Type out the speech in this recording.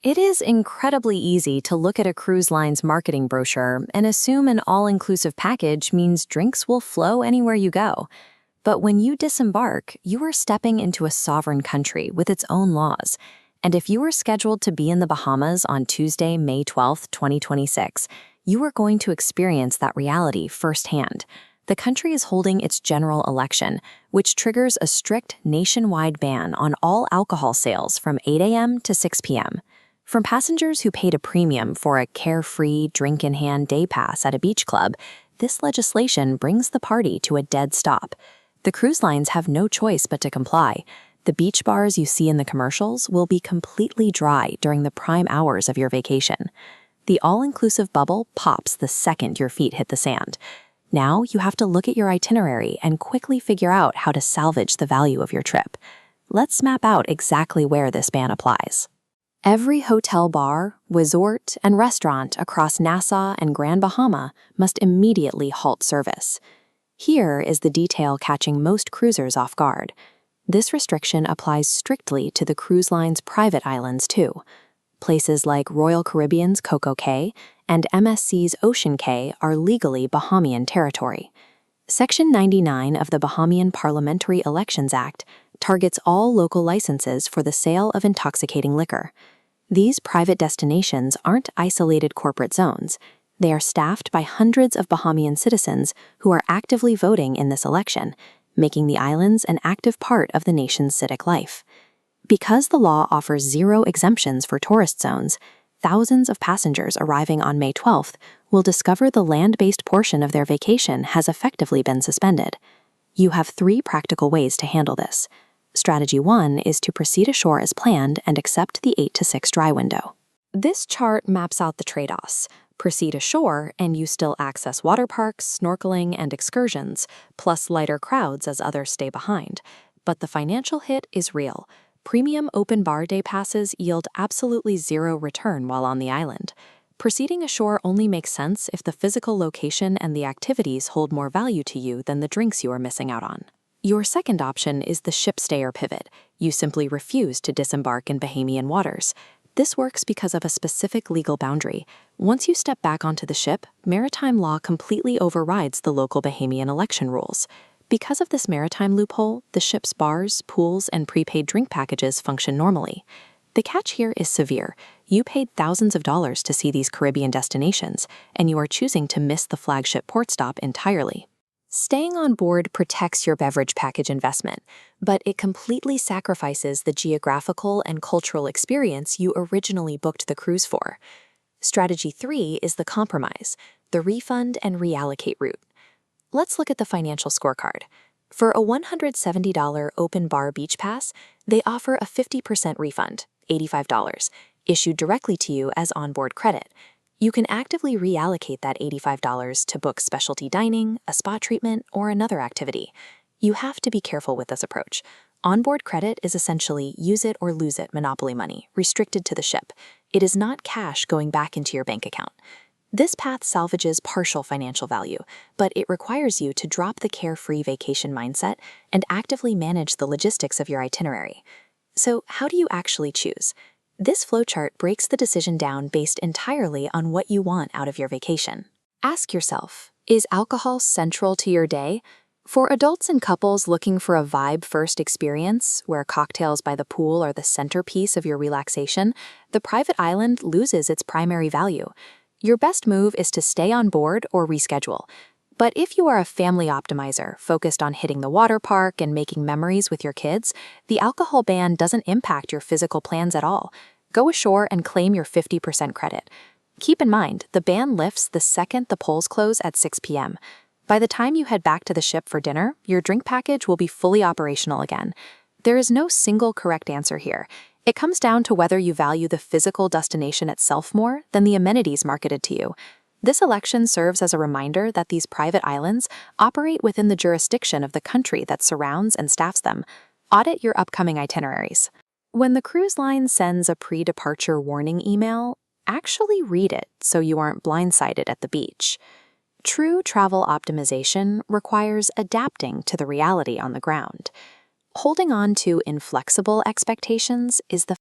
It is incredibly easy to look at a cruise line's marketing brochure and assume an all-inclusive package means drinks will flow anywhere you go. But when you disembark, you are stepping into a sovereign country with its own laws. And if you were scheduled to be in the Bahamas on Tuesday, May 12th, 2026, you are going to experience that reality firsthand. The country is holding its general election, which triggers a strict nationwide ban on all alcohol sales from 8 a.m. to 6 p.m. From passengers who paid a premium for a carefree, drink-in-hand day pass at a beach club, this legislation brings the party to a dead stop. The cruise lines have no choice but to comply. The beach bars you see in the commercials will be completely dry during the prime hours of your vacation. The all-inclusive bubble pops the second your feet hit the sand. Now you have to look at your itinerary and quickly figure out how to salvage the value of your trip. Let's map out exactly where this ban applies. Every hotel bar, resort, and restaurant across Nassau and Grand Bahama must immediately halt service. Here is the detail catching most cruisers off guard. This restriction applies strictly to the cruise line's private islands too. Places like Royal Caribbean's Coco Cay and MSC's Ocean Cay are legally Bahamian territory. Section 99 of the Bahamian Parliamentary Elections Act targets all local licenses for the sale of intoxicating liquor. These private destinations aren't isolated corporate zones. They are staffed by hundreds of Bahamian citizens who are actively voting in this election, making the islands an active part of the nation's civic life. Because the law offers zero exemptions for tourist zones, thousands of passengers arriving on May 12th will discover the land-based portion of their vacation has effectively been suspended. You have 3 practical ways to handle this. Strategy 1 is to proceed ashore as planned and accept the 8 to 6 dry window. This chart maps out the trade-offs. Proceed ashore and you still access water parks, snorkeling, and excursions, plus lighter crowds as others stay behind. But the financial hit is real. Premium open bar day passes yield absolutely zero return while on the island. Proceeding ashore only makes sense if the physical location and the activities hold more value to you than the drinks you are missing out on. Your second option is the ship stay or pivot. You simply refuse to disembark in Bahamian waters. This works because of a specific legal boundary. Once you step back onto the ship, maritime law completely overrides the local Bahamian election rules. Because of this maritime loophole, the ship's bars, pools, and prepaid drink packages function normally. The catch here is severe. You paid thousands of dollars to see these Caribbean destinations, and you are choosing to miss the flagship port stop entirely. Staying on board protects your beverage package investment, but it completely sacrifices the geographical and cultural experience you originally booked the cruise for. Strategy 3 is the compromise, the refund and reallocate route. Let's look at the financial scorecard. For a $170 open bar beach pass, they offer a 50% refund, $85, issued directly to you as onboard credit. You can actively reallocate that $85 to book specialty dining, a spa treatment, or another activity. You have to be careful with this approach. Onboard credit is essentially use it or lose it monopoly money, restricted to the ship. It is not cash going back into your bank account. This path salvages partial financial value, but it requires you to drop the carefree vacation mindset and actively manage the logistics of your itinerary. So how do you actually choose? This flowchart breaks the decision down based entirely on what you want out of your vacation. Ask yourself, is alcohol central to your day? For adults and couples looking for a vibe-first experience, where cocktails by the pool are the centerpiece of your relaxation, the private island loses its primary value. Your best move is to stay on board or reschedule. But if you are a family optimizer focused on hitting the water park and making memories with your kids, the alcohol ban doesn't impact your physical plans at all. Go ashore and claim your 50% credit. Keep in mind, the ban lifts the second the polls close at 6 p.m. By the time you head back to the ship for dinner, your drink package will be fully operational again. There is no single correct answer here. It comes down to whether you value the physical destination itself more than the amenities marketed to you. This election serves as a reminder that these private islands operate within the jurisdiction of the country that surrounds and staffs them. Audit your upcoming itineraries. When the cruise line sends a pre-departure warning email, actually read it so you aren't blindsided at the beach. True travel optimization requires adapting to the reality on the ground. Holding on to inflexible expectations is the